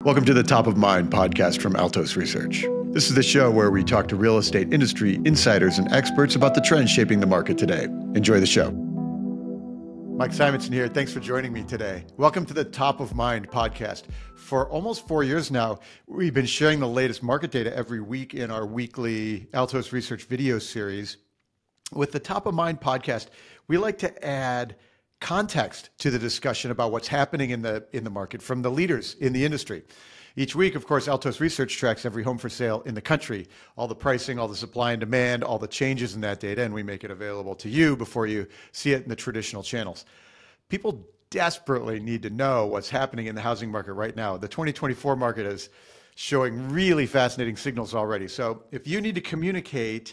Welcome to the Top of Mind podcast from Altos Research. This is the show where we talk to real estate industry insiders and experts about the trends shaping the market today. Enjoy the show. Mike Simonsen here. Thanks for joining me today. Welcome to the Top of Mind podcast. For almost 4 years now, we've been sharing the latest market data every week in our weekly Altos Research video series. With the Top of Mind podcast, we like to add context to the discussion about what's happening in the market from the leaders in the industry. Each week, of course, Altos Research tracks every home for sale in the country, all the pricing, all the supply and demand, all the changes in that data, and we make it available to you before you see it in the traditional channels. People desperately need to know what's happening in the housing market right now. The 2024 market is showing really fascinating signals already. So if you need to communicate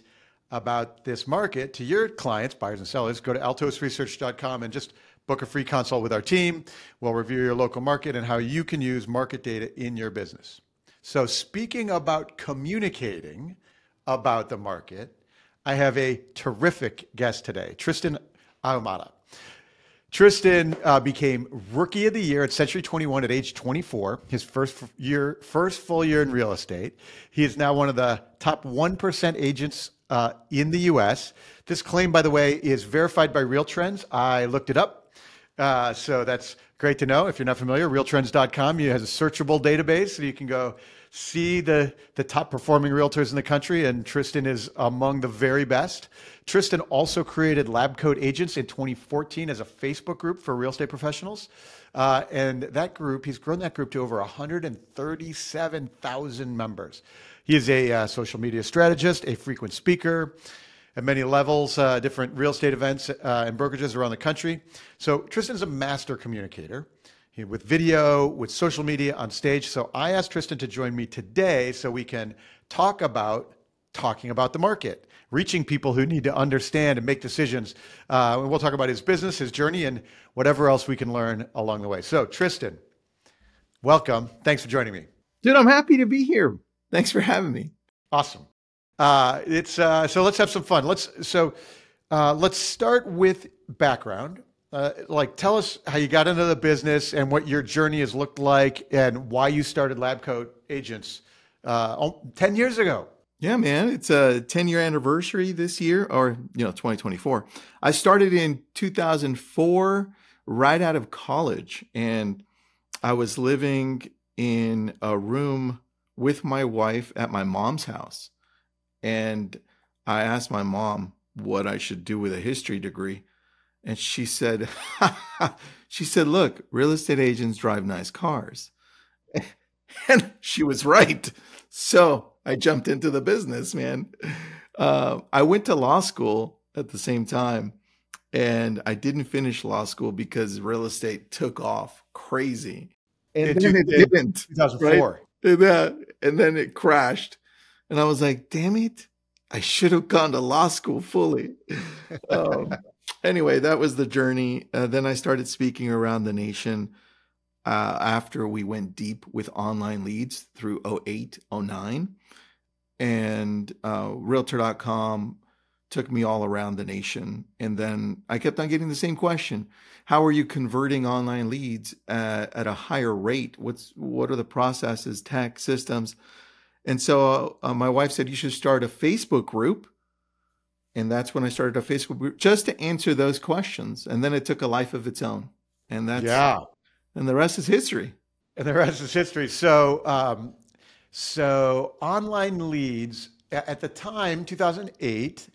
about this market to your clients, buyers and sellers, go to altosresearch.com and just book a free consult with our team. We'll review your local market and how you can use market data in your business. So speaking about communicating about the market, I have a terrific guest today, Tristan Ahumada. Tristan became Rookie of the Year at Century 21 at age 24, his first full year in real estate. He is now one of the top 1% agents in the US. This claim, by the way, is verified by RealTrends. I looked it up. So that's great to know. If you're not familiar, realtrends.com, it has a searchable database, so you can go see the top performing realtors in the country, and Tristan is among the very best. Tristan also created LabCoat's Agents in 2014 as a Facebook group for real estate professionals. And that group, he's grown that group to over 137,000 members. He is a social media strategist, a frequent speaker at many levels, different real estate events and brokerages around the country. So Tristan's a master communicator with video, with social media, on stage. So I asked Tristan to join me today so we can talk about talking about the market, reaching people who need to understand and make decisions. And we'll talk about his business, his journey, and whatever else we can learn along the way. So Tristan, welcome. Thanks for joining me. Dude, I'm happy to be here. Thanks for having me. Awesome. So let's have some fun. Let's start with background. Tell us how you got into the business and what your journey has looked like and why you started LabCoat's Agents 10 years ago. Yeah, man. It's a 10-year anniversary this year, or 2024. I started in 2004, right out of college, and I was living in a room with my wife at my mom's house. And I asked my mom what I should do with a history degree. And she said, look, real estate agents drive nice cars. And she was right. So I jumped into the business, man. I went to law school at the same time, and I didn't finish law school because real estate took off crazy. And then it didn't. 2004. Right? And then it crashed. And I was like, damn it, I should have gone to law school fully. Anyway, that was the journey. Then I started speaking around the nation after we went deep with online leads through 08, 09. And Realtor.com took me all around the nation. And then I kept on getting the same question. How are you converting online leads at a higher rate? What are the processes, tech, systems? And so my wife said, you should start a Facebook group. And that's when I started a Facebook group just to answer those questions. And then it took a life of its own. And and the rest is history. And the rest is history. So, so online leads at the time, 2008,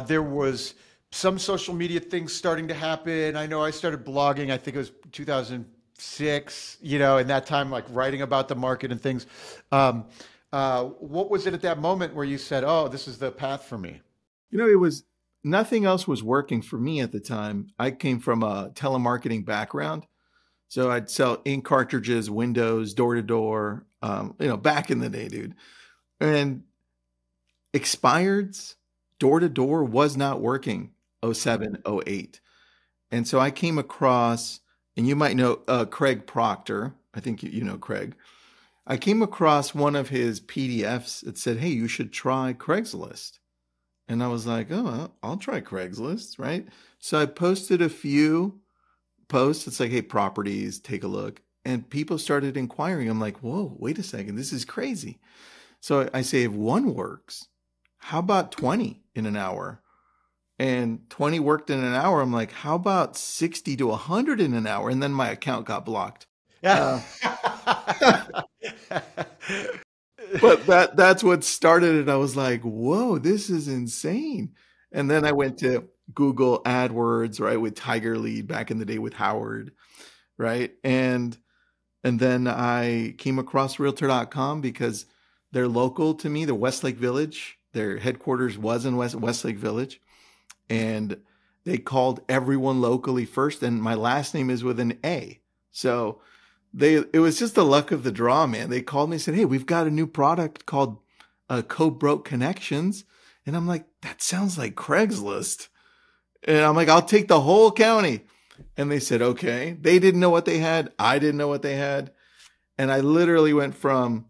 there was some social media things starting to happen. I know I started blogging, I think it was 2006, in that time, like writing about the market and things. What was it at that moment where you said, oh, this is the path for me? It was nothing else was working for me at the time. I came from a telemarketing background. So I'd sell ink cartridges, windows, door to door, back in the day, dude. And expireds, door to door was not working 07, 08. And so I came across, and you might know Craig Proctor. I think you know Craig. I came across one of his PDFs that said, hey, you should try Craigslist. And I was like, oh, I'll try Craigslist, right? So I posted a few posts. It's like, hey, properties, take a look. and people started inquiring. I'm like, whoa, wait a second, this is crazy. So I say, if one works, how about 20 in an hour? And 20 worked in an hour. I'm like, how about 60 to 100 in an hour? And then my account got blocked. Yeah. But that's what started it. I was like, whoa, this is insane. And then I went to Google AdWords, right, with Tiger Lead back in the day with Howard, right? And then I came across Realtor.com because they're local to me. The Westlake Village, their headquarters was in Westlake Village. And they called everyone locally first. And my last name is with an A. So it was just the luck of the draw, man. They called me and said, hey, we've got a new product called Co-Broke Connections. And I'm like, that sounds like Craigslist. And I'm like, I'll take the whole county. And they said, okay. They didn't know what they had. I didn't know what they had. And I literally went from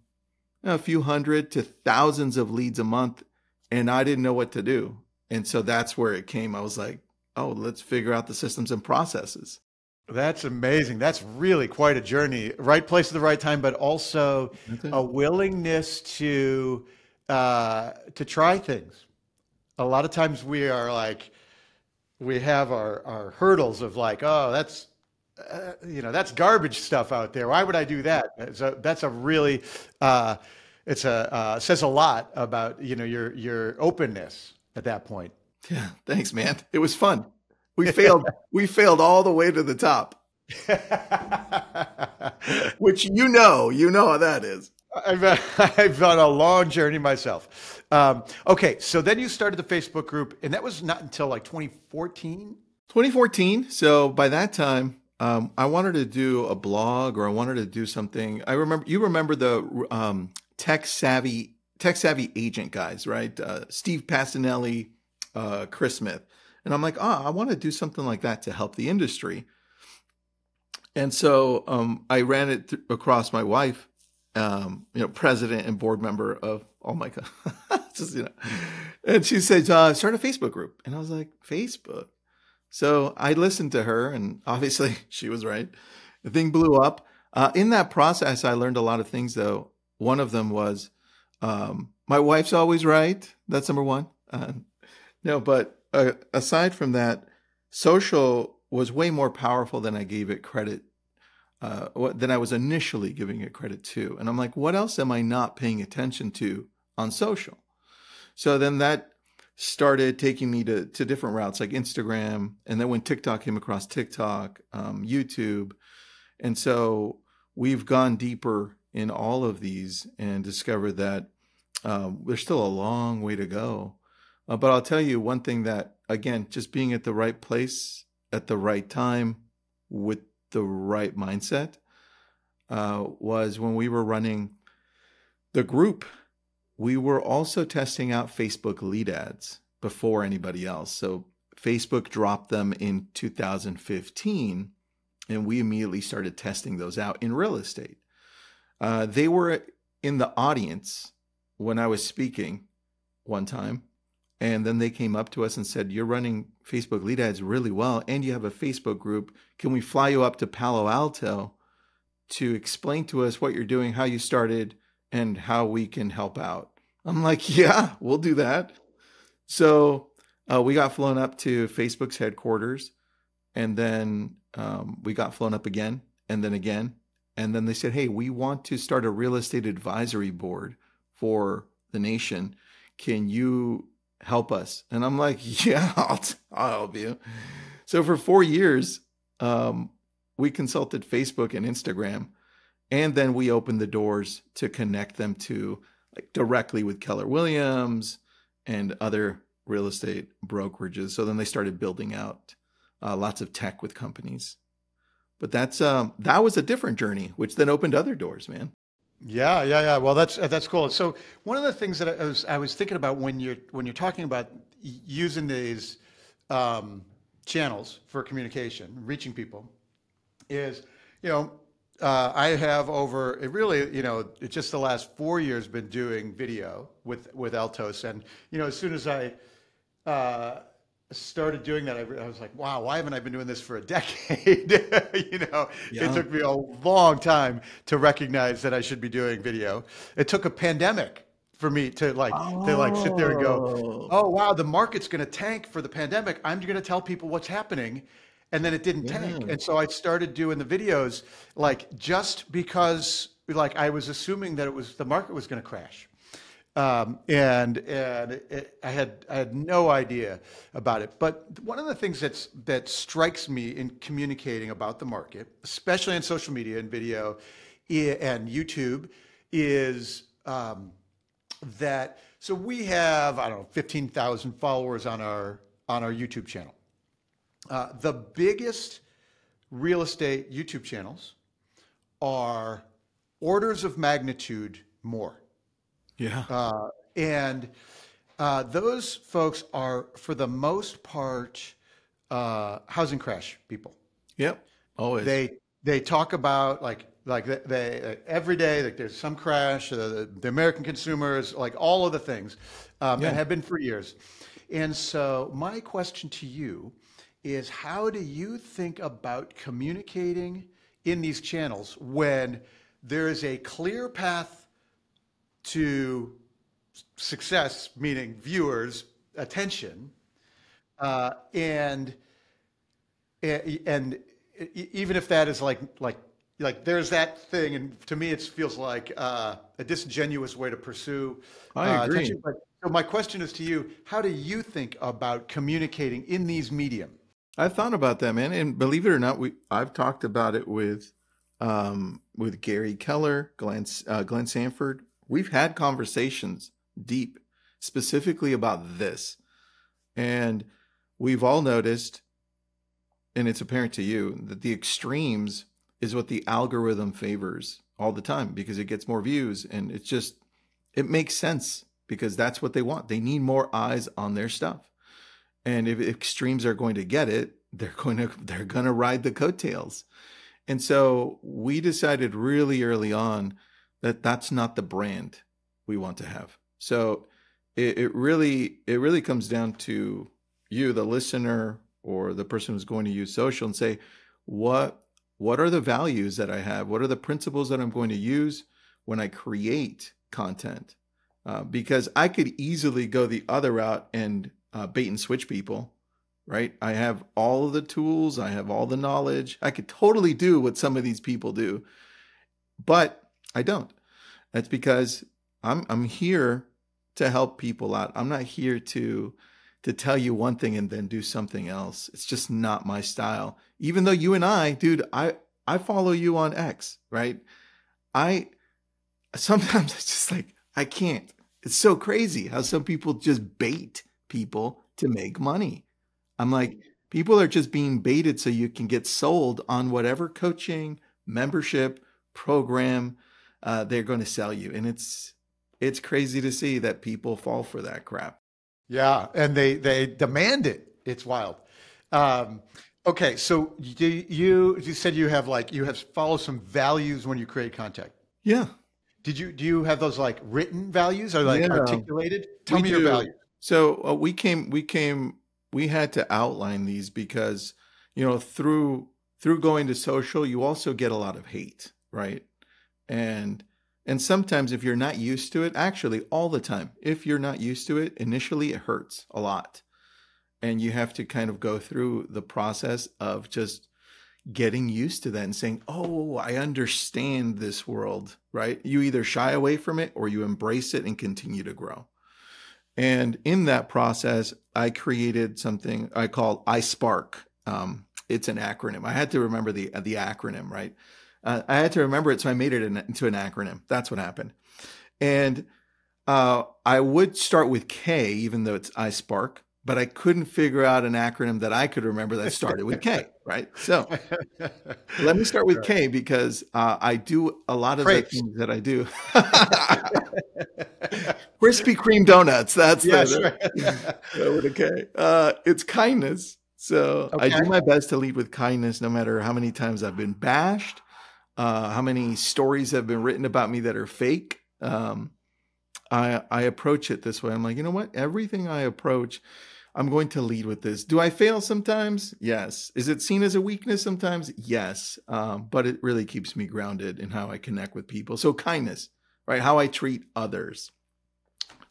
a few hundred to thousands of leads a month. And I didn't know what to do. And so that's where it came. I was like, oh, let's figure out the systems and processes. That's amazing. That's really quite a journey. Right place at the right time, but also a willingness to try things. A lot of times we are like, we have our hurdles of like, oh, that's that's garbage stuff out there. Why would I do that? So that's a really says a lot about your openness at that point. Yeah, thanks, man. It was fun. We failed. We failed all the way to the top, which you know how that is. I've done a long journey myself. Okay, so then you started the Facebook group, and that was not until like 2014? 2014. So by that time, I wanted to do a blog, or I wanted to do something. You remember the tech savvy agent guys, right? Steve Passanelli, Chris Smith. And I'm like, I want to do something like that to help the industry. And so I ran it across my wife, president and board member of, oh my God, and she said, start a Facebook group. And I was like, Facebook? So I listened to her, and obviously she was right. The thing blew up. In that process, I learned a lot of things, though. One of them was, my wife's always right. That's number one. But aside from that, social was way more powerful than I gave it credit, than I was initially giving it credit to. And I'm like, what else am I not paying attention to on social? So then that started taking me to different routes like Instagram. And then when TikTok came across TikTok, YouTube. And so we've gone deeper in all of these and discovered that there's still a long way to go. But I'll tell you one thing that, again, just being at the right place at the right time with the right mindset was when we were running the group, we were also testing out Facebook lead ads before anybody else. So Facebook dropped them in 2015, and we immediately started testing those out in real estate. They were in the audience when I was speaking one time. And then they came up to us and said, you're running Facebook lead ads really well, and you have a Facebook group. Can we fly you up to Palo Alto to explain to us what you're doing, how you started, and how we can help out? I'm like, yeah, we'll do that. So we got flown up to Facebook's headquarters, and then we got flown up again, and then again. And then they said, hey, we want to start a real estate advisory board for the nation. Can you help us? And I'm like, yeah, I'll help you. So for 4 years, we consulted Facebook and Instagram, and then we opened the doors to connect them to directly with Keller Williams and other real estate brokerages. So then they started building out lots of tech with companies. But that was a different journey, which then opened other doors, man. Yeah. Well, that's cool. So one of the things that I was thinking about when you're talking about using these channels for communication, reaching people, is I have just the last 4 years been doing video with Altos, and as soon as I started doing that, I was like, wow, why haven't I been doing this for a decade? It took me a long time to recognize that I should be doing video. It took a pandemic for me to sit there and go, oh wow, the market's going to tank for the pandemic. I'm going to tell people what's happening. And then it didn't tank. And so I started doing the videos just because I was assuming that the market was going to crash. I had no idea about it. But one of the things that strikes me in communicating about the market, especially on social media and video and YouTube, is that so we have, I don't know, 15,000 followers on our YouTube channel. The biggest real estate YouTube channels are orders of magnitude more. Yeah. Those folks are, for the most part, housing crash people. Yep. Always. They talk about they every day, there's some crash, the American consumers, all of the things, and have been for years. And so my question to you is, how do you think about communicating in these channels when there is a clear path to success, meaning viewers' attention, and even if that is like there's that thing, and to me it feels like a disingenuous way to pursue attention. So my question is to you: how do you think about communicating in these medium? I've thought about that, man, and believe it or not, I've talked about it with Gary Keller, Glenn Sanford. We've had conversations deep, specifically about this. And we've all noticed, and it's apparent to you, that the extremes is what the algorithm favors all the time because it gets more views. And it makes sense because that's what they want. They need more eyes on their stuff. And if extremes are going to get it, they're going to ride the coattails. And so we decided really early on that that's not the brand we want to have. So it really comes down to you, the listener, or the person who's going to use social, and say, what are the values that I have? What are the principles that I'm going to use when I create content? Because I could easily go the other route and bait and switch people, right? I have all of the tools. I have all the knowledge. I could totally do what some of these people do, but I don't. That's because I'm here to help people out. I'm not here to tell you one thing and then do something else. It's just not my style. Even though you and I, dude, I follow you on X, right? Sometimes it's just like, I can't. It's so crazy how some people just bait people to make money. I'm like, people are just being baited so you can get sold on whatever coaching, membership, program they're going to sell you. And it's crazy to see that people fall for that crap. Yeah, and they demand it. It's wild. Okay, so you said you have followed some values when you create content. Yeah. Do you have those written values or articulated? Tell me your values. So we had to outline these because, through going to social, you also get a lot of hate, right? And sometimes if you're not used to it, actually all the time, if you're not used to it, initially it hurts a lot. And you have to kind of go through the process of just getting used to that and saying, oh, I understand this world, right? You either shy away from it or you embrace it and continue to grow. And in that process, I created something I call iSpark. It's an acronym. I had to remember the acronym, right? I had to remember it, so I made it into an acronym. That's what happened. And I would start with K, even though it's iSpark, but I couldn't figure out an acronym that I could remember that started with K, right? So let me start with K because I do a lot of the things that I do. Krispy Kreme donuts. That's with a K. It's kindness. So I do my best to lead with kindness, no matter how many times I've been bashed, how many stories have been written about me that are fake. I approach it this way. I'm like, you know what? Everything I approach, I'm going to lead with this. Do I fail sometimes? Yes. Is it seen as a weakness sometimes? Yes. But it really keeps me grounded in how I connect with people. So kindness, right? How I treat others.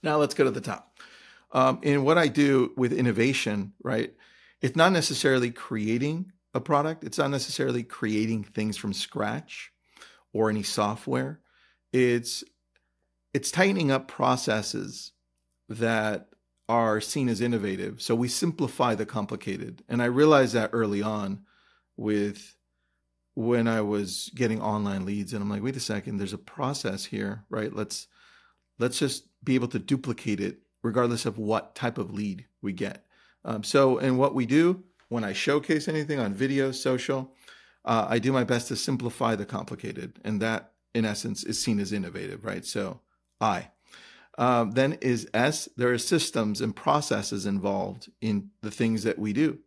Now let's go to the top. In what I do with innovation, right? It's not necessarily creating a product. It's not necessarily creating things from scratch or any software. It's tightening up processes that are seen as innovative. So we simplify the complicated. And I realized that early on when I was getting online leads, and I'm like, wait a second, there's a process here, right? Let's just be able to duplicate it regardless of what type of lead we get. And what we do when I showcase anything on video, social, I do my best to simplify the complicated. And that, in essence, is seen as innovative, right? So then is S, there are systems and processes involved in the things that we do.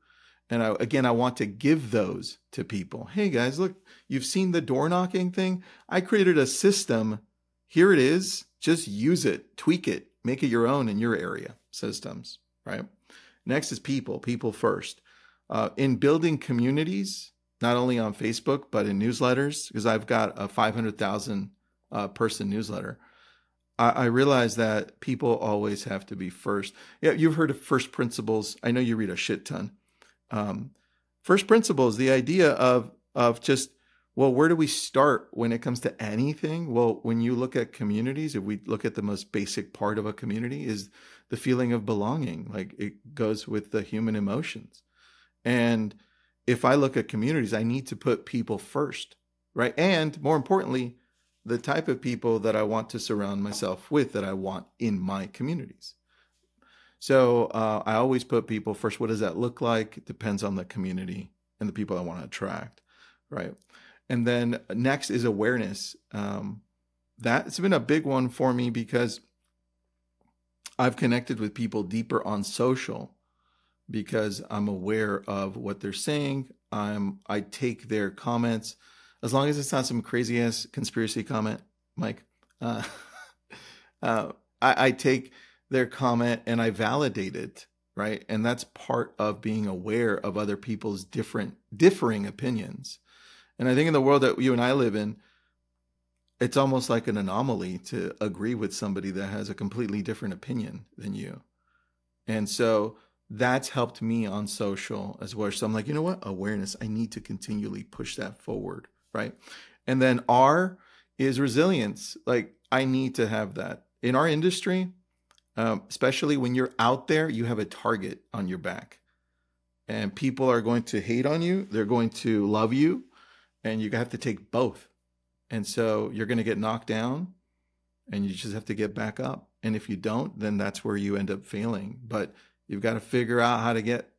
And I want to give those to people. Hey guys, look, you've seen the door knocking thing. I created a system. Here it is. Just use it, tweak it, make it your own in your area. Systems, right? Next is people first. In building communities, not only on Facebook, but in newsletters, because I've got a 500,000 person newsletter. I realize that people always have to be first. Yeah, you've heard of first principles. I know you read a shit ton. First principles, the idea of just, well, where do we start when it comes to anything? Well, when you look at communities, if we look at the most basic part of a community is the feeling of belonging. Like it goes with the human emotions. And if I look at communities, I need to put people first, right? And more importantly, the type of people that I want to surround myself with, that I want in my communities. So I always put people first. What does that look like? It depends on the community and the people I want to attract, right? And then next is awareness. That's been a big one for me because I've connected with people deeper on social because I'm aware of what they're saying. I take their comments, as long as it's not some crazy ass conspiracy comment, Mike. I take their comment and I validate it, right? And that's part of being aware of other people's differing opinions. And I think in the world that you and I live in, it's almost like an anomaly to agree with somebody that has a completely different opinion than you. And so that's helped me on social as well. So I'm like, you know what? Awareness. I need to continually push that forward, right? And then R is resilience. Like I need to have that. In our industry, especially when you're out there, you have a target on your back. And people are going to hate on you. They're going to love you. And you have to take both. And so you're going to get knocked down and you just have to get back up. And if you don't, then that's where you end up failing. But you've got to figure out how to get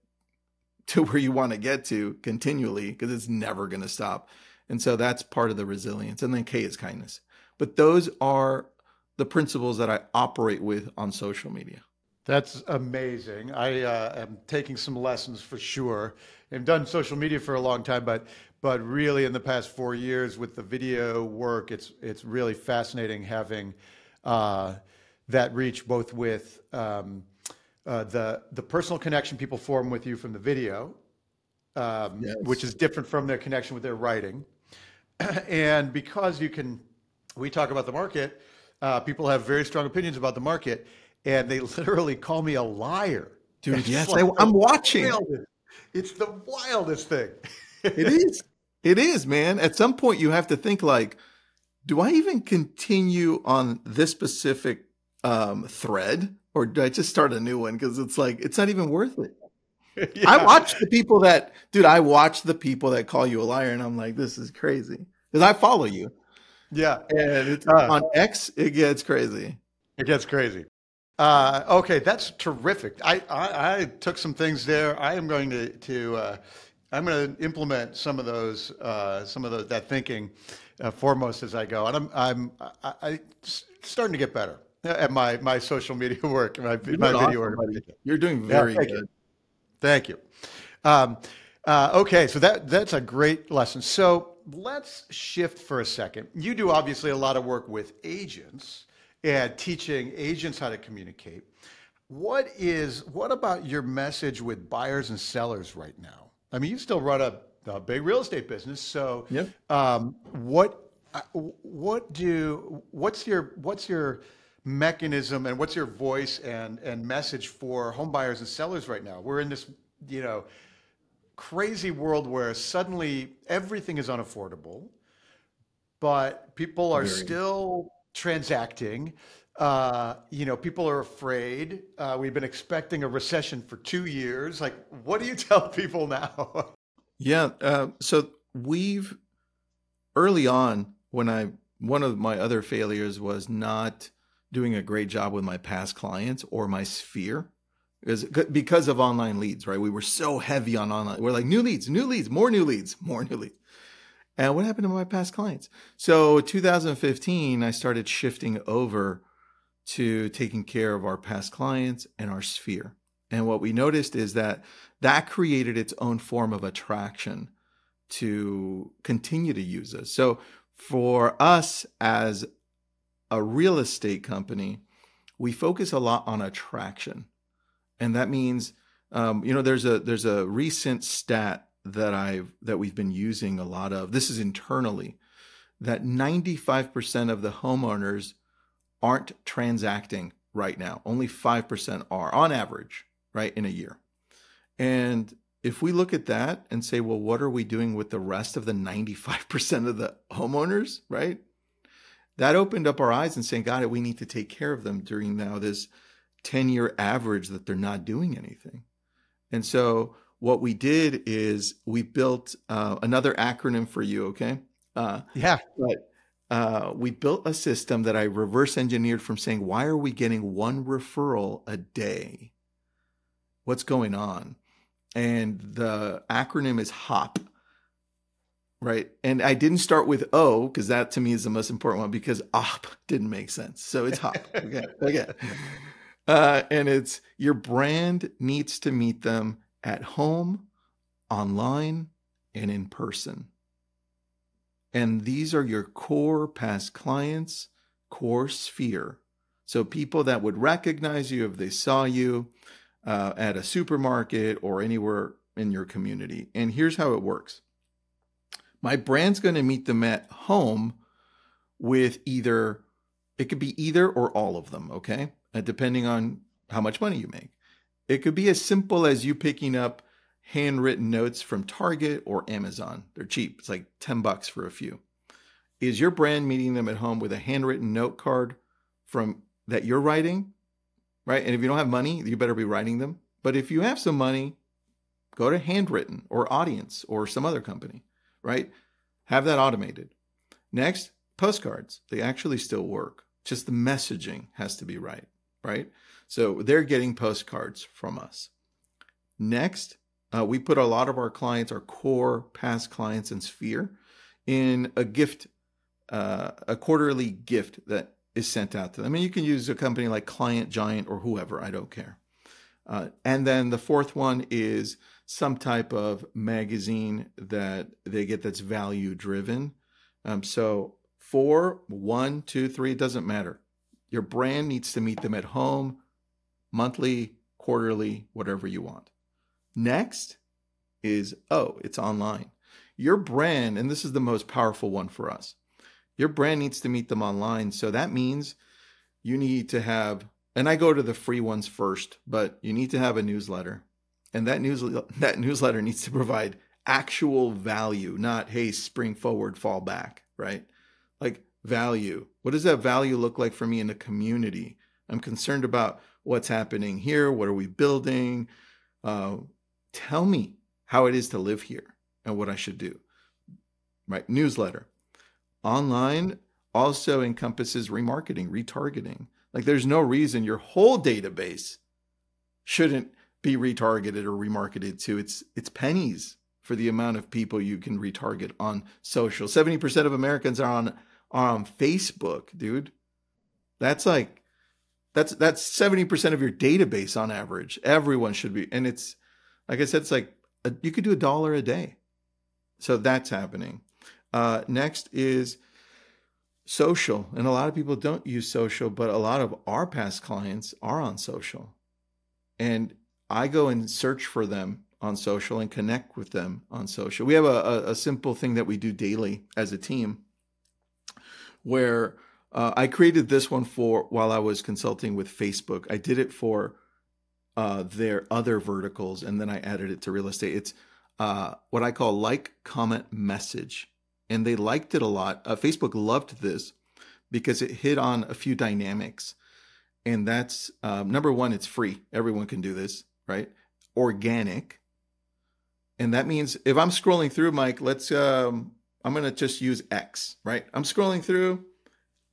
to where you want to get to continually because it's never going to stop. And so that's part of the resilience. And then K is kindness. But those are the principles that I operate with on social media. That's amazing. I am taking some lessons for sure. I've done social media for a long time, but really in the past 4 years with the video work, it's really fascinating having that reach both with the personal connection people form with you from the video, yes, which is different from their connection with their writing. And because we talk about the market, people have very strong opinions about the market, and they literally call me a liar. Dude, yes, like, I'm watching. It's the wildest thing. It is. It is, man. At some point, you have to think like, do I even continue on this specific thread, or do I just start a new one? Because it's like, it's not even worth it. Yeah. I watch the people that call you a liar, and I'm like, this is crazy. Because I follow you. Yeah. And it's on X, it gets crazy. It gets crazy. Okay, that's terrific. I took some things there. I am going to I'm going to implement some of that thinking foremost as I go, and I'm starting to get better at my social media work, my video work. You're doing very good. Thank you. Okay, so that's a great lesson. So let's shift for a second. You do obviously a lot of work with agents and teaching agents how to communicate. What about your message with buyers and sellers right now? I mean, you still run a big real estate business, so Yep. what's your mechanism and what's your voice and message for home buyers and sellers right now? We're in this, crazy world where suddenly everything is unaffordable, but people are still transacting. People are afraid. We've been expecting a recession for 2 years. Like, what do you tell people now? Yeah. So we've early on, one of my other failures was not doing a great job with my past clients or my sphere because of online leads, right? We were so heavy on online. We're like new leads, more new leads. And what happened to my past clients? So 2015, I started shifting over to taking care of our past clients and our sphere. And what we noticed is that created its own form of attraction to continue to use us. So for us as a real estate company, we focus a lot on attraction. And that means, there's a recent stat that we've been using a lot of. This is internally, that 95% of the homeowners aren't transacting right now. Only 5% are on average, right, in a year. And if we look at that and say, well, what are we doing with the rest of the 95% of the homeowners, right? That opened up our eyes and saying, God, we need to take care of them during now this 10-year average that they're not doing anything. And so what we did is we built another acronym for you, okay? Yeah. But we built a system that I reverse engineered from saying, why are we getting one referral a day? What's going on? And the acronym is HOP, right? And I didn't start with O because that to me is the most important one because OP didn't make sense. So it's HOP. Okay. And it's your brand needs to meet them at home, online, and in person. And these are your core past clients, core sphere. So people that would recognize you if they saw you at a supermarket or anywhere in your community. And here's how it works. My brand's going to meet them at home with it could be either or all of them, okay? Depending on how much money you make. It could be as simple as you picking up handwritten notes from Target or Amazon. They're cheap. It's like $10 for a few. Is your brand meeting them at home with a handwritten note card that you're writing? Right? And if you don't have money, you better be writing them. But if you have some money, go to Handwritten or Audience or some other company, right? Have that automated. Next, postcards. They actually still work. Just the messaging has to be right? So they're getting postcards from us. Next, we put a lot of our clients, our core past clients and sphere, in a gift, a quarterly gift that is sent out to them. I mean, you can use a company like Client Giant or whoever, I don't care. And then the fourth one is some type of magazine that they get that's value driven. So 4, 1, 2, 3, it doesn't matter. Your brand needs to meet them at home, monthly, quarterly, whatever you want. Next is, it's online. Your brand, and this is the most powerful one for us, your brand needs to meet them online. So that means you need to have, and I go to the free ones first, but you need to have a newsletter. And that newsletter needs to provide actual value, not, hey, spring forward, fall back, right? Like value. What does that value look like for me in the community? I'm concerned about what's happening here. What are we building? Tell me how it is to live here and what I should do, right? Newsletter. Online also encompasses remarketing, retargeting. Like there's no reason your whole database shouldn't be retargeted or remarketed to. It's pennies for the amount of people you can retarget on social. 70% of Americans are on Facebook, dude. That's 70% of your database on average. Everyone should be. And it's, like I said, it's like you could do $1 a day. So that's happening. Next is social. And a lot of people don't use social, but a lot of our past clients are on social. and I go and search for them on social and connect with them on social. We have a simple thing that we do daily as a team where I created this one for while I was consulting with Facebook. I did it for their other verticals, and then I added it to real estate. It's what I call like, comment, message. And they liked it a lot. Facebook loved this because it hit on a few dynamics. And that's number one, it's free. Everyone can do this, right? Organic. And that means if I'm scrolling through, Mike, I'm going to just use X, right? I'm scrolling through,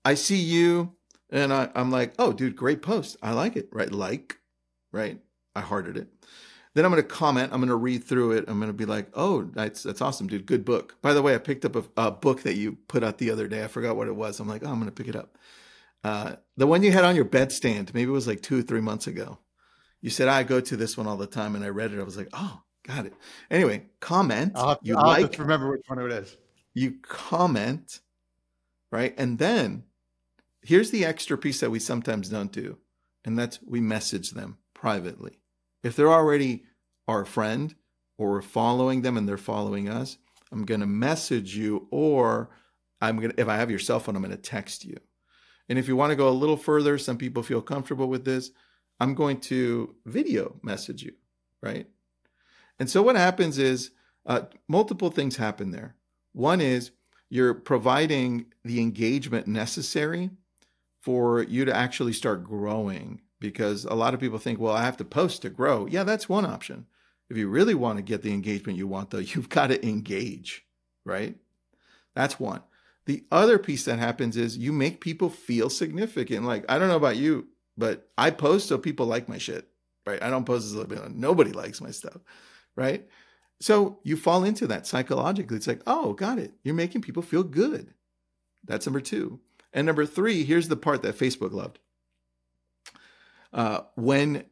I see you, and I'm like, oh, dude, great post. I like it, right? Like, right? I hearted it. Then I'm going to comment. I'm going to read through it. I'm going to be like, oh, that's awesome, dude. Good book. By the way, I picked up a book that you put out the other day. I forgot what it was. I'm like, oh, I'm going to pick it up. The one you had on your bedstand, maybe it was like 2 or 3 months ago. You said, I go to this one all the time. And I read it. I was like, oh, got it. Anyway, comment. I'll have to remember which one it is. You comment, right? And then here's the extra piece that we sometimes don't do. And that's we message them privately. If they're already our friend or we're following them and they're following us, I'm going to message you, or if I have your cell phone, I'm going to text you. And if you want to go a little further, some people feel comfortable with this, I'm going to video message you, right? And so what happens is multiple things happen there. One is you're providing the engagement necessary for you to actually start growing, because a lot of people think, well, I have to post to grow. Yeah, that's one option. If you really want to get the engagement you want, though, you've got to engage, right? That's one. The other piece that happens is you make people feel significant. Like, I don't know about you, but I post so people like my shit, right? I don't post as nobody likes my stuff, right? So you fall into that psychologically. It's like, oh, got it. You're making people feel good. That's number two. And number three, here's the part that Facebook loved. When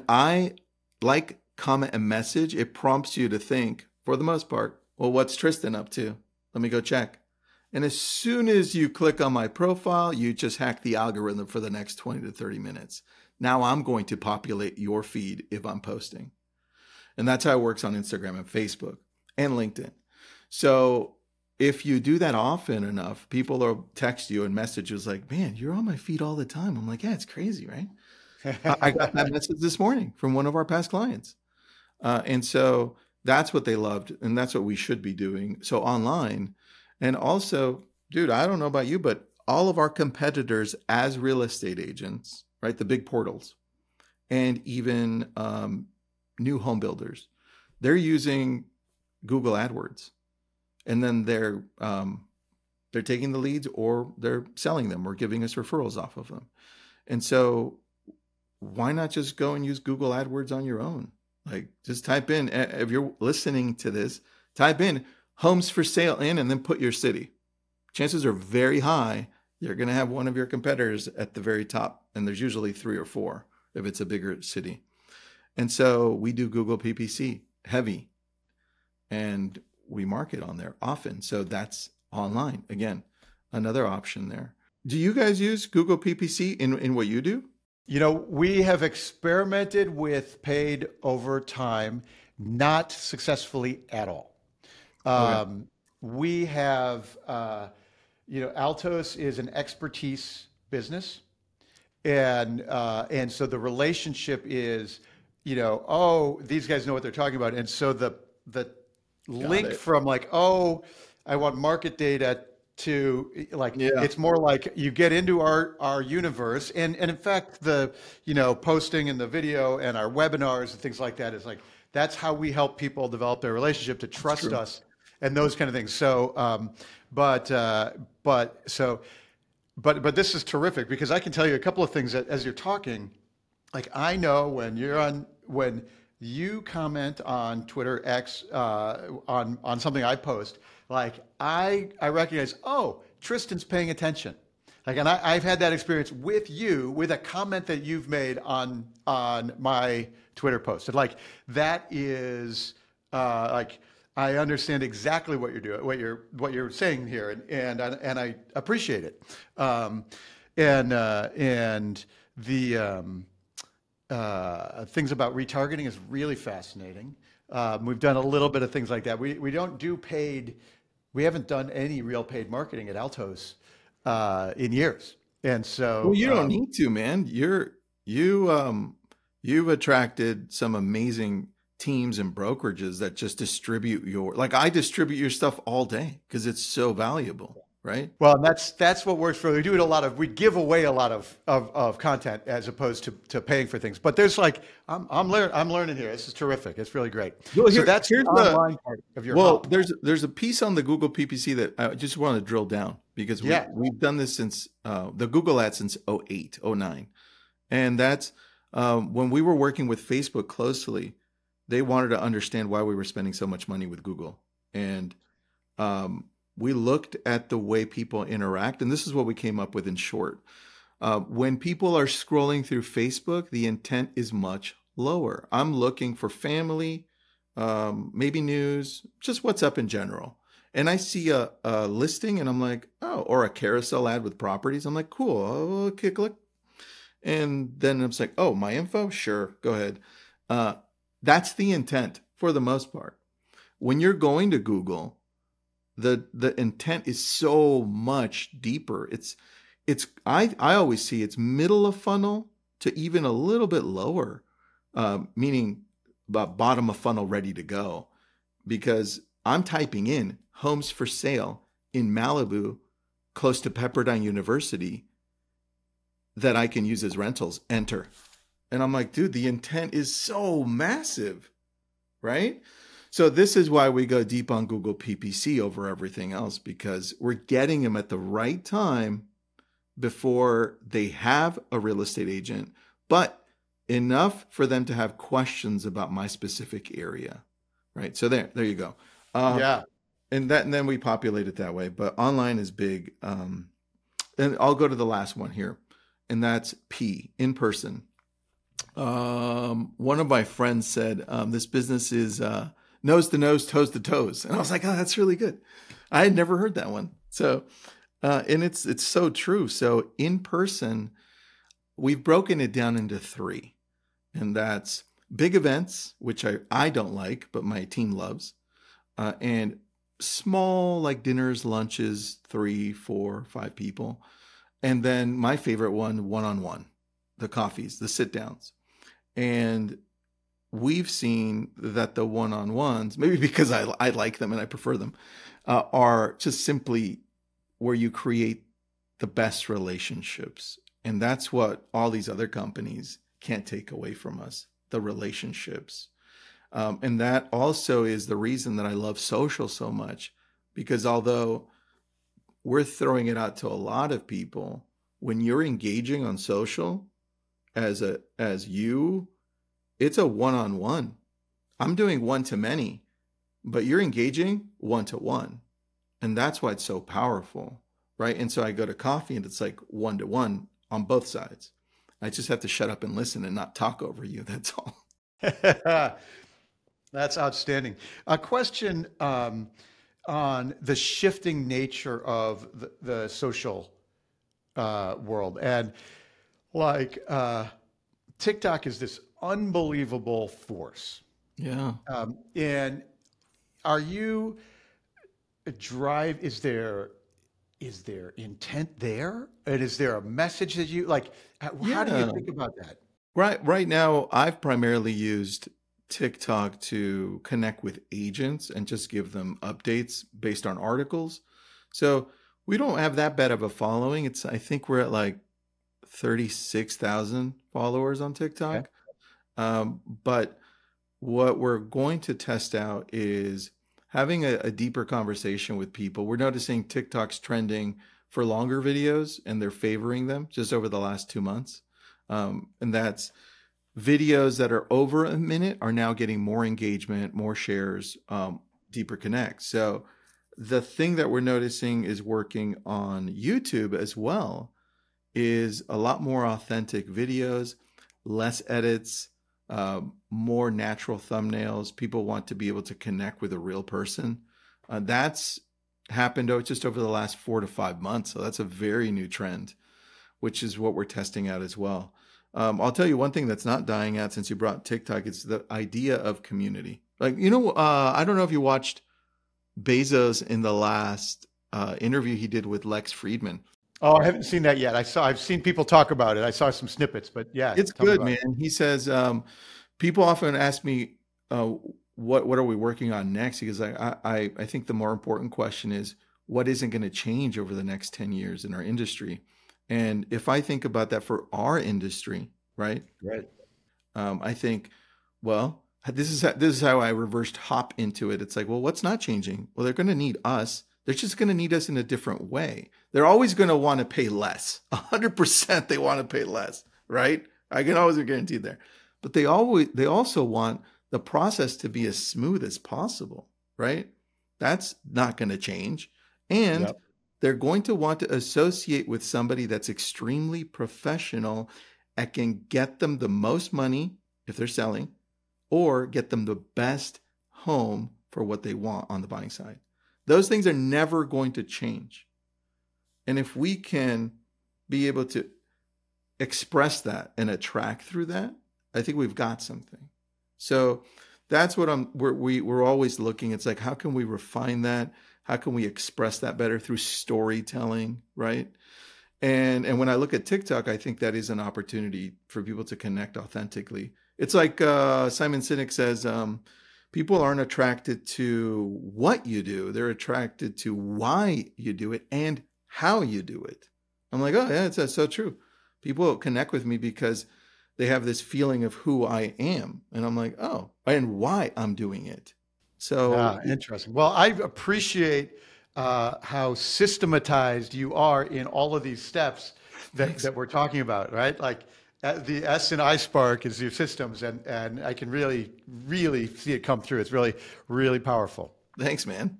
I like, comment, and message, it prompts you to think, for the most part, well, what's Tristan up to? Let me go check. And as soon as you click on my profile, you just hack the algorithm for the next 20 to 30 minutes. Now I'm going to populate your feed if I'm posting. And that's how it works on Instagram and Facebook and LinkedIn. So if you do that often enough, people will text you and message you like, man, you're on my feed all the time. I'm like, yeah, it's crazy, right? I got that message this morning from one of our past clients. And so that's what they loved. And that's what we should be doing. So online. And also, dude, I don't know about you, but all of our competitors as real estate agents, right? The big portals and even new home builders, they're using Google AdWords. And then they're taking the leads, or they're selling them or giving us referrals off of them. And so why not just go and use Google AdWords on your own? Like, just type in, if you're listening to this, type in homes for sale and then put your city. Chances are very high you're going to have one of your competitors at the very top. And there's usually 3 or 4 if it's a bigger city. And so we do Google PPC heavy, and we market on there often. So that's online. Again, another option there. Do you guys use Google PPC in what you do? You know, we have experimented with paid over time, not successfully at all. Okay. We have, Altos is an expertise business. And so the relationship is, oh, these guys know what they're talking about. And so the link from like, oh, I want market data to like, it's more like you get into our universe. And in fact, the, posting and the video and our webinars and things like that is like, that's how we help people develop their relationship to trust us and those kind of things. So, but this is terrific, because I can tell you a couple of things that as you're talking, like I know when you comment on Twitter X on something I post, like I recognize, oh, Tristan's paying attention. Like, and I've had that experience with you, with a comment that you've made on my Twitter post. And like that is like I understand exactly what you're doing, what you're saying here, and I appreciate it. things about retargeting is really fascinating. We've done a little bit of things like that. We don't do paid. We haven't done any real paid marketing at Altos in years, and Well, so you don't need to, man. You've attracted some amazing teams and brokerages that just distribute like I distribute your stuff all day because it's so valuable, right? well, that's what works for. We give away a lot of content as opposed to paying for things. But there's like I'm learning here. This is terrific. It's really great. Well, So that's here's the online part of your well, hub. there's a piece on the Google PPC that I just want to drill down because we've done this since the Google ads since 08, 09. And that's when we were working with Facebook closely, they wanted to understand why we were spending so much money with Google. And we looked at the way people interact, and this is what we came up with in short. When people are scrolling through Facebook, the intent is much lower. I'm looking for family, maybe news, just what's up in general. And I see a listing and I'm like, oh, or a carousel ad with properties. I'm like, cool, I'll okay, click. And then I'm like, oh, my info? Sure, go ahead. That's the intent for the most part. When you're going to Google, the intent is so much deeper. I always see it's middle of funnel to even a little bit lower, meaning about bottom of funnel ready to go, because I'm typing in homes for sale in Malibu, close to Pepperdine University, that I can use as rentals, enter. And I'm like, dude, the intent is so massive, right? So this is why we go deep on Google PPC over everything else, because we're getting them at the right time before they have a real estate agent, but enough for them to have questions about my specific area, right? So there you go. Yeah. And then we populate it that way, but online is big. And I'll go to the last one here, and that's P, in person. One of my friends said, this business is nose to nose, toes to toes. And I was like, oh, that's really good. I had never heard that one. So, and it's so true. So in person, we've broken it down into 3, and that's big events, which I don't like, but my team loves, and small like dinners, lunches, 3, 4, 5 people. And then my favorite one-on-one, the coffees, the sit downs. And we've seen that the one-on-ones, maybe because I like them and I prefer them, are just simply where you create the best relationships. And that's what all these other companies can't take away from us, the relationships. And that also is the reason that I love social so much, because although we're throwing it out to a lot of people, when you're engaging on social as you, it's a one-on-one. I'm doing one-to-many, but you're engaging one-to-one. And that's why it's so powerful, right? And so I go to coffee and it's like one-to-one on both sides. I just have to shut up and listen and not talk over you. That's all. That's outstanding. A question on the shifting nature of the social world. And like TikTok is this unbelievable force. Yeah. And are you is there intent there? And is there a message that you like? How do you think about that? Right now, I've primarily used TikTok to connect with agents and just give them updates based on articles. So we don't have that bad of a following. I think we're at like 36,000 followers on TikTok. Okay. But what we're going to test out is having a deeper conversation with people. We're noticing TikTok's trending for longer videos, and they're favoring them just over the last 2 months. And that's videos that are over a minute are now getting more engagement, more shares, deeper connects. So the thing that we're noticing is working on YouTube as well is a lot more authentic videos, less edits, more natural thumbnails. People want to be able to connect with a real person. That's happened just over the last 4 to 5 months. So that's a very new trend, which is what we're testing out as well. I'll tell you one thing that's not dying out since you brought TikTok. It's the idea of community. Like, I don't know if you watched Bezos in the last interview he did with Lex Friedman. Oh, I haven't seen that yet. I've seen people talk about it. I saw some snippets, but yeah. It's good, man. He says, people often ask me, what are we working on next? Because I think the more important question is, what isn't going to change over the next 10 years in our industry? And if I think about that for our industry, right? Right. I think, well, this is how I reversed hop into it. It's like, well, what's not changing? Well, they're going to need us. They're just going to need us in a different way. They're always going to want to pay less. 100% they want to pay less, right? I can always guarantee there. But they also want the process to be as smooth as possible, right? That's not going to change. And they're going to want to associate with somebody that's extremely professional and can get them the most money if they're selling, or get them the best home for what they want on the buying side. Those things are never going to change. And if we can be able to express that and attract through that, I think we've got something. So that's what we're always looking. It's like, how can we refine that? How can we express that better through storytelling, right? And when I look at TikTok, I think that is an opportunity for people to connect authentically. It's like Simon Sinek says, people aren't attracted to what you do. They're attracted to why you do it and how you do it. I'm like, oh yeah, that's so true. People connect with me because they have this feeling of who I am. And I'm like, oh, and why I'm doing it. So interesting. Well, I appreciate how systematized you are in all of these steps that we're talking about, right? Like the S in iSpark is your systems, and I can really, really see it come through. It's really, really powerful. Thanks, man.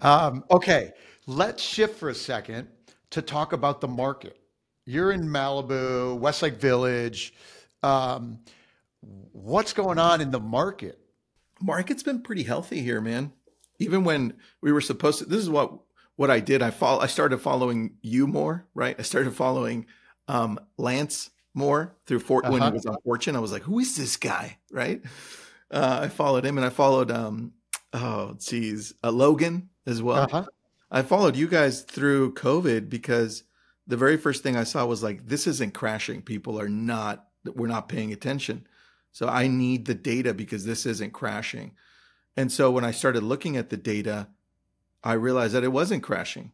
Okay, let's shift for a second to talk about the market. You're in Malibu, Westlake Village. What's going on in the market? Market's been pretty healthy here, man. Even when we were supposed to, this is what I did. I started following you more, right? I started following Lance more through when he was on Fortune. I was like, who is this guy, right? I followed him, and I followed Logan as well. I followed you guys through COVID because the very first thing I saw was like, this isn't crashing. We're not paying attention. So I need the data because this isn't crashing. And so when I started looking at the data, I realized that it wasn't crashing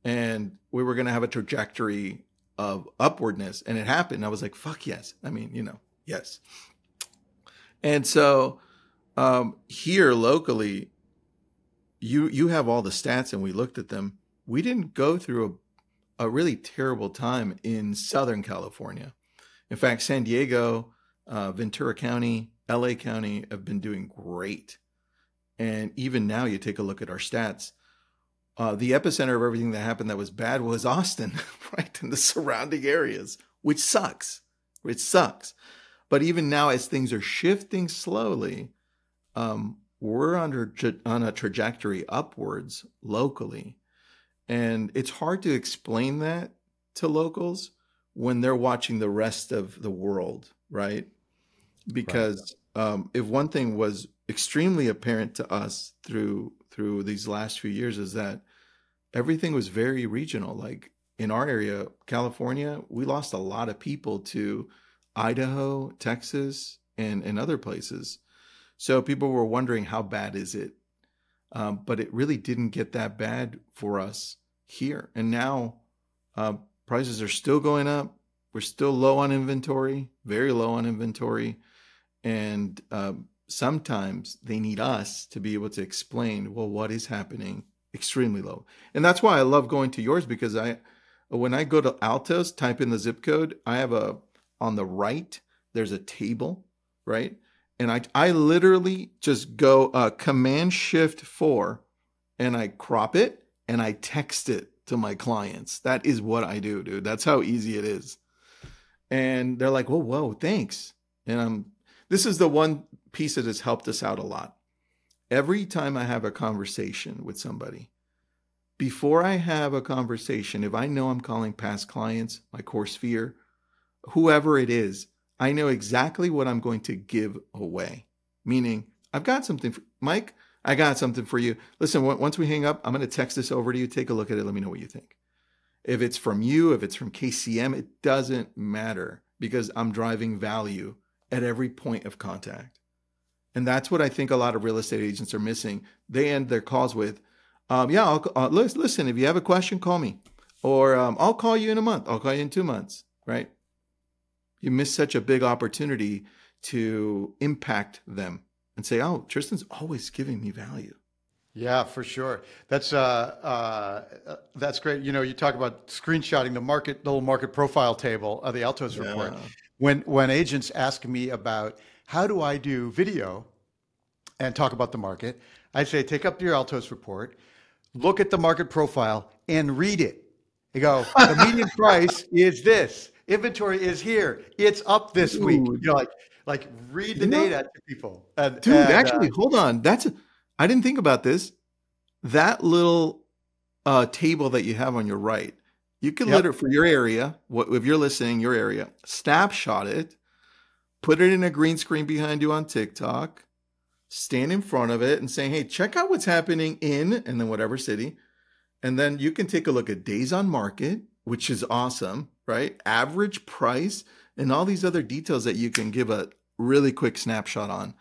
and we were going to have a trajectory of upwardness, and it happened. I was like, fuck yes. I mean, yes. And so here locally, you have all the stats, and we looked at them. We didn't go through a really terrible time in Southern California. In fact, San Diego, Ventura County, LA County have been doing great. And even now you take a look at our stats. The epicenter of everything that happened that was bad was Austin, right? And the surrounding areas, which sucks. But even now, as things are shifting slowly, we're on a trajectory upwards locally. And it's hard to explain that to locals when they're watching the rest of the world, right? Because if one thing was extremely apparent to us through these last few years is that everything was very regional. Like in our area, California, we lost a lot of people to Idaho, Texas, and other places. So people were wondering, how bad is it? But it really didn't get that bad for us here. And now prices are still going up. We're still low on inventory, very low on inventory. And sometimes they need us to be able to explain, well, what is happening? Extremely low. And that's why I love going to yours, because when I go to Altos, type in the zip code, I have on the right, there's a table, right? And I literally just go Command Shift 4 and I crop it and I text it to my clients. That is what I do, dude. That's how easy it is. And they're like, whoa, thanks. And this is the one piece that has helped us out a lot. Every time I have a conversation with somebody, before I have a conversation, if I know I'm calling past clients, my core sphere, whoever it is, I know exactly what I'm going to give away. Meaning, I've got something for Mike. I got something for you. Listen, once we hang up, I'm going to text this over to you. Take a look at it. Let me know what you think. If it's from you, if it's from KCM, it doesn't matter because I'm driving value at every point of contact. And that's what I think a lot of real estate agents are missing. They end their calls with, listen, if you have a question, call me. Or I'll call you in a month. I'll call you in 2 months, right? You miss such a big opportunity to impact them and say, oh, Tristan's always giving me value. Yeah, for sure. That's great. You know, you talk about screenshotting the little market profile table of the Altos report. When agents ask me about how do I do video and talk about the market, I say, take up your Altos report, look at the market profile and read it. You go, the median price is this. Inventory is here. It's up this week. You know, like read the data to people. Actually, hold on. I didn't think about this. That little table that you have on your right, you can let it for your area. If you're listening, your area, snapshot it, put it in a green screen behind you on TikTok, stand in front of it and say, hey, check out what's happening in, and then whatever city. And then you can take a look at days on market, which is awesome, right? Average price and all these other details that you can give a really quick snapshot on.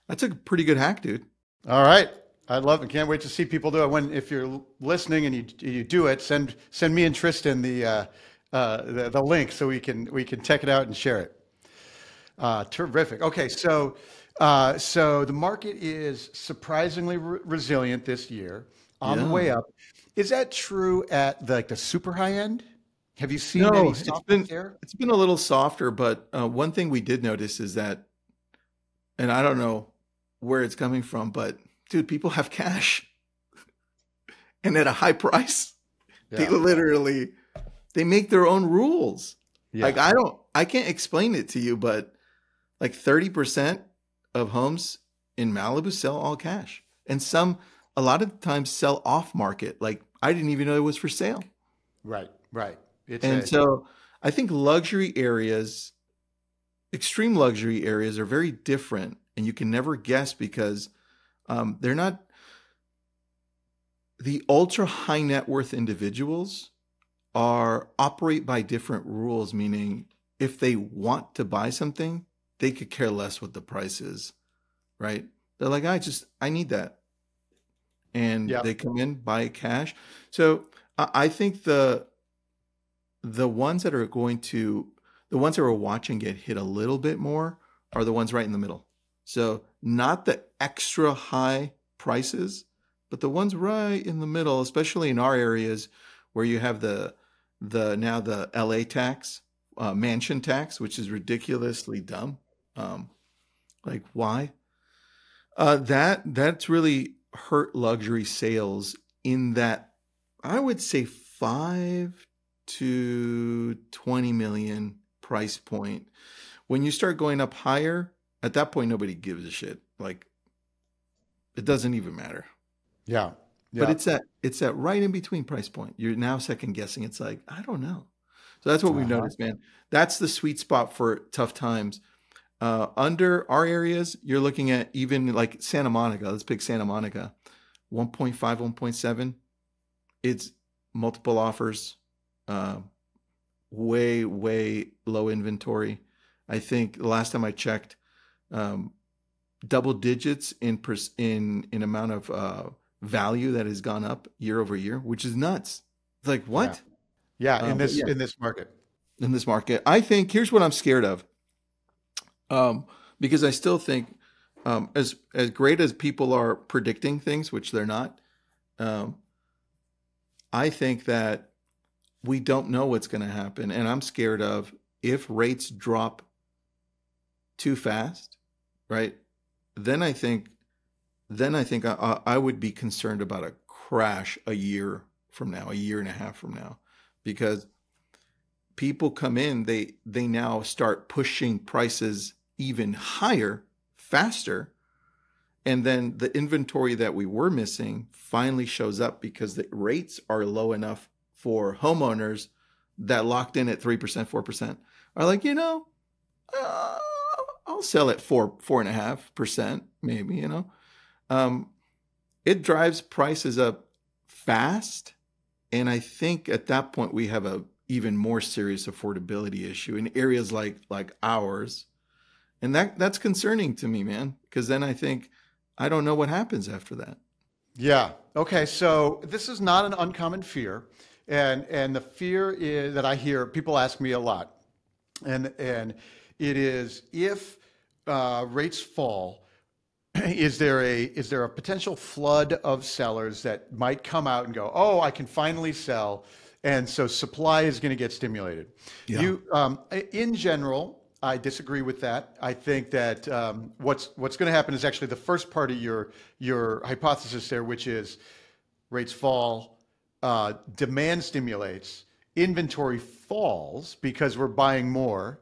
That's a pretty good hack, dude. All right. I love it. Can't wait to see people do it. If you're listening and you do it, send me and Tristan the link so we can check it out and share it. Terrific. Okay, so the market is surprisingly resilient this year, on the way up. Is that true at the super high end? Have you seen any softness there? It's been a little softer, but one thing we did notice is that, and I don't know where it's coming from, but dude, people have cash and at a high price. Yeah. They make their own rules. Yeah. Like I can't explain it to you, but like 30% of homes in Malibu sell all cash, and a lot of times sell off market. Like I didn't even know it was for sale. Right. So I think luxury areas, extreme luxury areas are very different, and you can never guess because they're not the ultra high net worth individuals operate by different rules, meaning if they want to buy something, they could care less what the price is, right? They're like, I need that. And they come in, buy cash. So I think the ones that are watching get hit a little bit more are the ones right in the middle. So not the extra high prices, but the ones right in the middle, especially in our areas where you have the LA tax, mansion tax, which is ridiculously dumb. Like why? That's really hurt luxury sales in that I would say 5 to 20 million price point. When you start going up higher, at that point, nobody gives a shit. Like, it doesn't even matter. Yeah. But it's that right in between price point. You're now second guessing. It's like, I don't know. So that's what we've noticed, man. That's the sweet spot for tough times. Under our areas, you're looking at even like Santa Monica. Let's pick Santa Monica. 1.5, 1.7. It's multiple offers. Way, way low inventory. I think the last time I checked, double digits in amount of value that has gone up year over year, which is nuts. It's like what? Yeah, in this market. In this market, I think here's what I'm scared of. Because I still think, as great as people are predicting things, which they're not, I think that we don't know what's going to happen, and I'm scared of if rates drop too fast, right? Then I think I would be concerned about a crash a year from now, a year and a half from now, because people come in, they now start pushing prices even higher, faster, and then the inventory that we were missing finally shows up because the rates are low enough for homeowners that locked in at 3%, 4%. are like, uh, I'll sell at 4.5%, maybe, it drives prices up fast. And I think at that point we have a even more serious affordability issue in areas like ours. And that's concerning to me, man, because then I think I don't know what happens after that. Yeah. Okay. So this is not an uncommon fear. And the fear is that I hear people ask me a lot. And it is, if rates fall, is there a potential flood of sellers that might come out and go, oh, I can finally sell, and so supply is going to get stimulated? Yeah. In general, I disagree with that. I think that what's going to happen is actually the first part of your hypothesis there, which is rates fall, demand stimulates, inventory falls because we're buying more.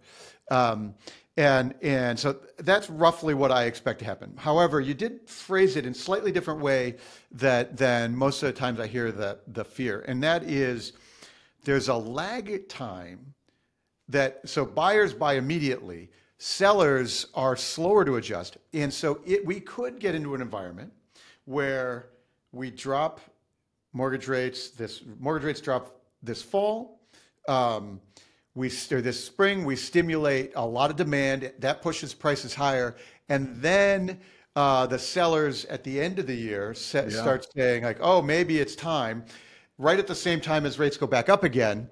And so that's roughly what I expect to happen. However, you did phrase it in a slightly different way than most of the times I hear the fear. And that is, there's a lag time so buyers buy immediately, sellers are slower to adjust. And so we could get into an environment where we drop mortgage rates drop this fall. This spring, we stimulate a lot of demand that pushes prices higher, and then the sellers at the end of the year start saying like, "Oh, maybe it's time," right at the same time as rates go back up again,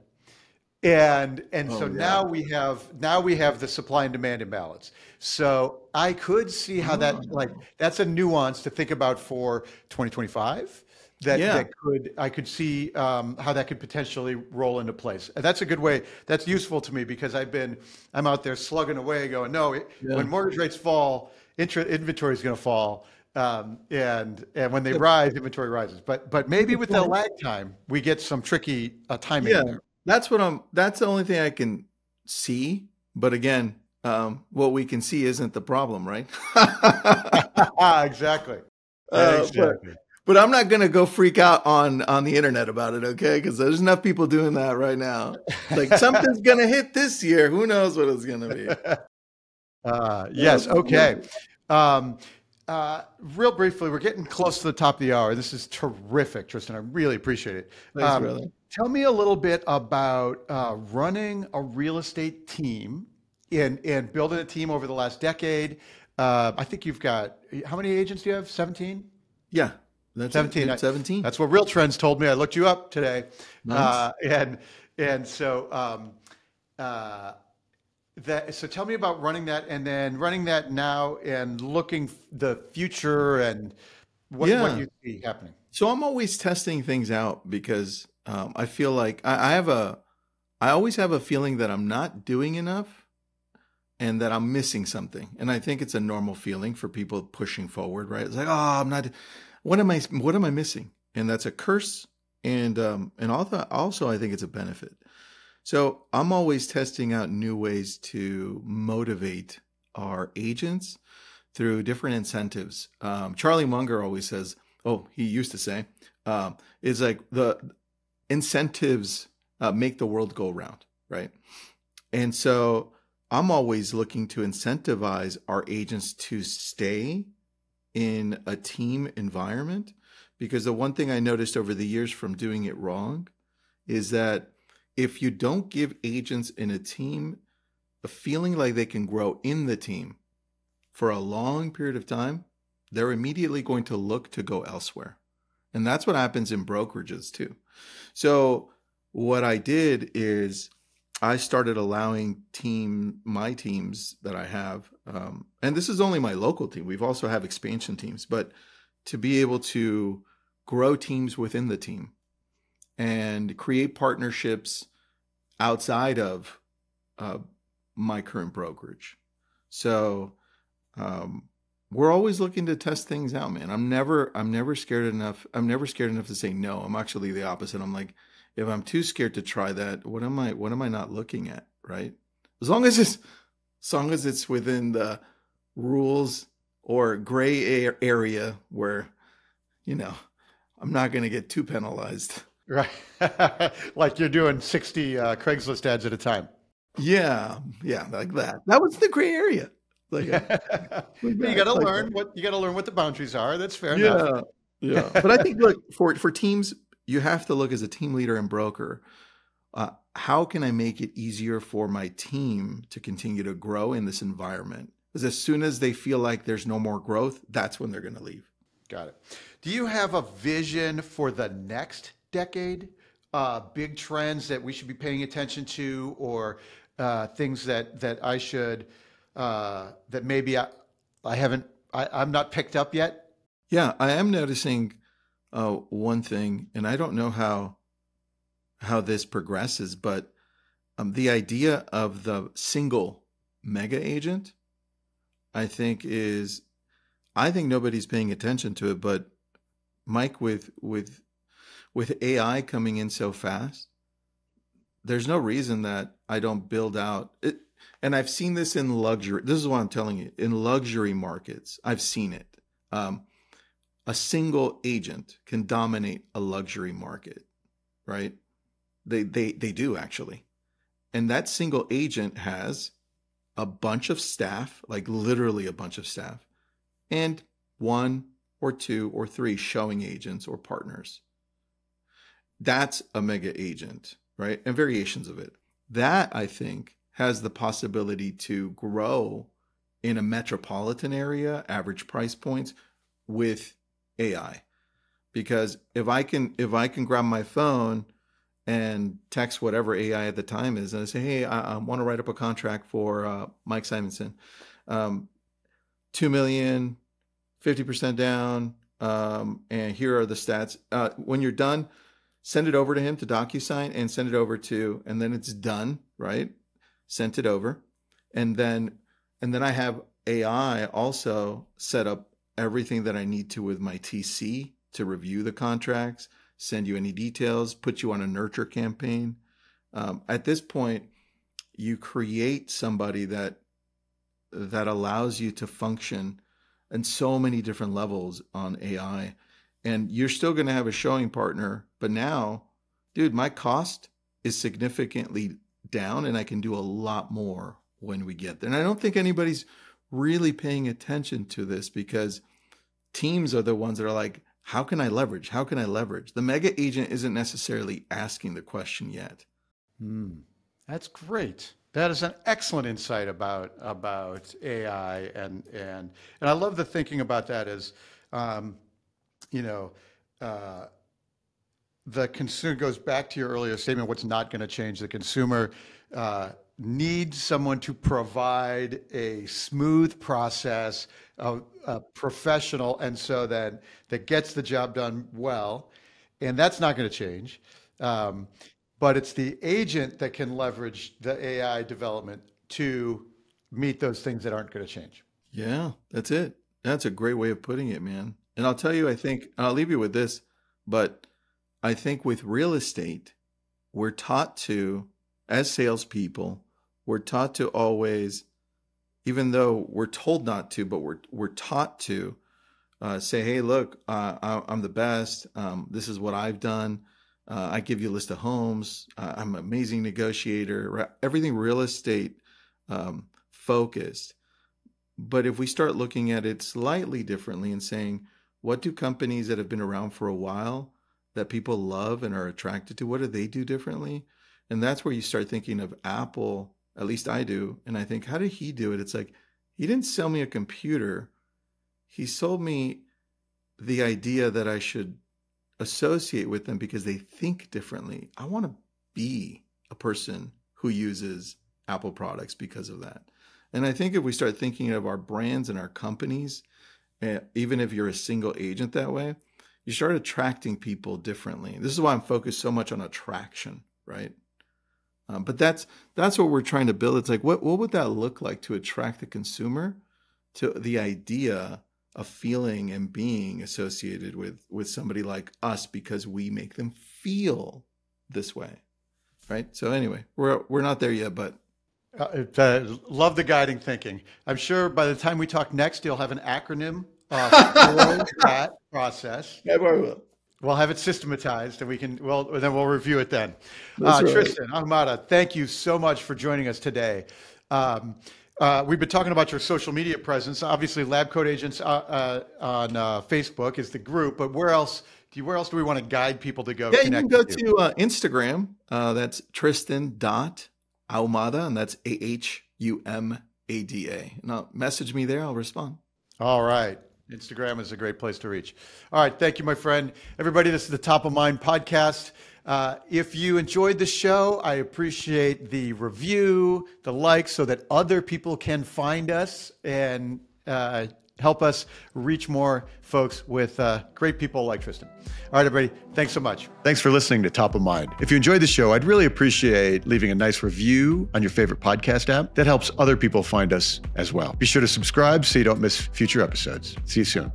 now we have the supply and demand imbalance. So I could see how that's a nuance to think about for 2025. I could see how that could potentially roll into place. And that's a good way. That's useful to me because I'm out there slugging away going, no, when mortgage rates fall, inventory is going to fall. And when they rise, inventory rises. But maybe with the lag time, we get some tricky timing there. That's the only thing I can see. But again, what we can see isn't the problem, right? Exactly. Exactly. But I'm not going to go freak out on the internet about it, okay? Because there's enough people doing that right now. Like, something's going to hit this year. Who knows what it's going to be? Yes. Okay. Real briefly, we're getting close to the top of the hour. This is terrific, Tristan. I really appreciate it. Thanks, brother. Tell me a little bit about running a real estate team and building a team over the last decade. I think you've got, how many agents do you have? 17? Yeah. That's 17. 17. That's what RealTrends told me. I looked you up today. Nice. So tell me about running that, and then running that now and looking the future and what you see happening. So I'm always testing things out because I feel like I always have a feeling that I'm not doing enough and that I'm missing something. And I think it's a normal feeling for people pushing forward, right? It's like, oh, I'm not. What am I missing? And that's a curse. And also I think it's a benefit. So I'm always testing out new ways to motivate our agents through different incentives. Charlie Munger always says, he used to say, it's like the incentives make the world go round, right? And so I'm always looking to incentivize our agents to stay in a team environment, because the one thing I noticed over the years from doing it wrong is that if you don't give agents in a team a feeling like they can grow in the team for a long period of time, they're immediately going to look to go elsewhere. And that's what happens in brokerages too. So what I did is I started allowing my teams that I have, and this is only my local team. We've also have expansion teams, but to be able to grow teams within the team and create partnerships outside of my current brokerage. So we're always looking to test things out, man. I'm never scared enough. I'm never scared enough to say no. I'm actually the opposite. I'm like, if I'm too scared to try that, what am I not looking at, right? As long as it's within the rules or gray area where, I'm not going to get too penalized. Right. Like you're doing 60 Craigslist ads at a time. Yeah, like that. That was the gray area. Like, You got to learn what the boundaries are. That's fair enough. Yeah. But I think, look, for teams, you have to look as a team leader and broker. How can I make it easier for my team to continue to grow in this environment? Because as soon as they feel like there's no more growth, that's when they're going to leave. Got it. Do you have a vision for the next decade? Big trends that we should be paying attention to, or things that I should that maybe I'm not picked up yet? Yeah, I am noticing one thing, and I don't know how this progresses, but the idea of the single mega agent, I think nobody's paying attention to it. But Mike, with AI coming in so fast, there's no reason that I don't build out it. And I've seen this in luxury. This is what I'm telling you. In luxury markets, I've seen it. A single agent can dominate a luxury market, right? They do, actually. And that single agent has a bunch of staff, like literally a bunch of staff, and 1 or 2 or 3 showing agents or partners. That's a mega agent, right? And variations of it. That, I think, has the possibility to grow in a metropolitan area, average price points, with AI. Because if I can grab my phone and text whatever AI at the time is, and I say, hey, I want to write up a contract for Mike Simonsen, 2 million, 50% down, and here are the stats. When you're done, send it over to him to DocuSign and send it over to, and then it's done, right? Sent it over, and then I have AI also set up everything that I need to with my TC to review the contracts, send you any details, put you on a nurture campaign. At this point, you create somebody that allows you to function in so many different levels on AI. And you're still going to have a showing partner, but now, dude, my cost is significantly down and I can do a lot more when we get there. And I don't think anybody's really paying attention to this, because teams are the ones that are like, how can I leverage? How can I leverage? The mega agent isn't necessarily asking the question yet. That's great. That is an excellent insight about AI, and I love the thinking about that as, the consumer goes back to your earlier statement. What's not going to change? The consumer needs someone to provide a smooth process, a professional, and so that gets the job done well, and that's not going to change. But it's the agent that can leverage the AI development to meet those things that aren't going to change. Yeah, that's it. That's a great way of putting it, man. And I'll tell you, I think, I'll leave you with this, but I think with real estate, we're taught to, as salespeople, we're taught to always, even though we're told not to, but we're taught to say, hey, look, I'm the best. This is what I've done. I give you a list of homes. I'm an amazing negotiator. Everything real estate focused. But if we start looking at it slightly differently and saying, what do companies that have been around for a while that people love and are attracted to, what do they do differently? And that's where you start thinking of Apple, at least I do. And I think, how did he do it? It's like, he didn't sell me a computer. He sold me the idea that I should associate with them because they think differently. I want to be a person who uses Apple products because of that. And I think if we start thinking of our brands and our companies, even if you're a single agent that way, you start attracting people differently. This is why I'm focused so much on attraction, right? But that's what we're trying to build. It's like, what would that look like to attract the consumer to the idea of feeling and being associated with somebody like us because we make them feel this way, right? So anyway, we're not there yet, but love the guiding thinking. I'm sure by the time we talk next, you'll have an acronym for that process. Yeah, we will. We'll have it systematized, and then we'll review it then. Right. Tristan, Ahumada, thank you so much for joining us today. We've been talking about your social media presence. Obviously, LabCoat Agents on Facebook is the group, but where else do we want to guide people to go? Yeah, you can go to Instagram. That's Tristan.Ahumada, and that's AHUMADA. Now, message me there. I'll respond. All right. Instagram is a great place to reach. All right. Thank you, my friend. Everybody, this is the Top of Mind podcast. If you enjoyed the show, I appreciate the review, the like, so that other people can find us and help us reach more folks with great people like Tristan. All right, everybody. Thanks so much. Thanks for listening to Top of Mind. If you enjoyed the show, I'd really appreciate leaving a nice review on your favorite podcast app. That helps other people find us as well. Be sure to subscribe so you don't miss future episodes. See you soon.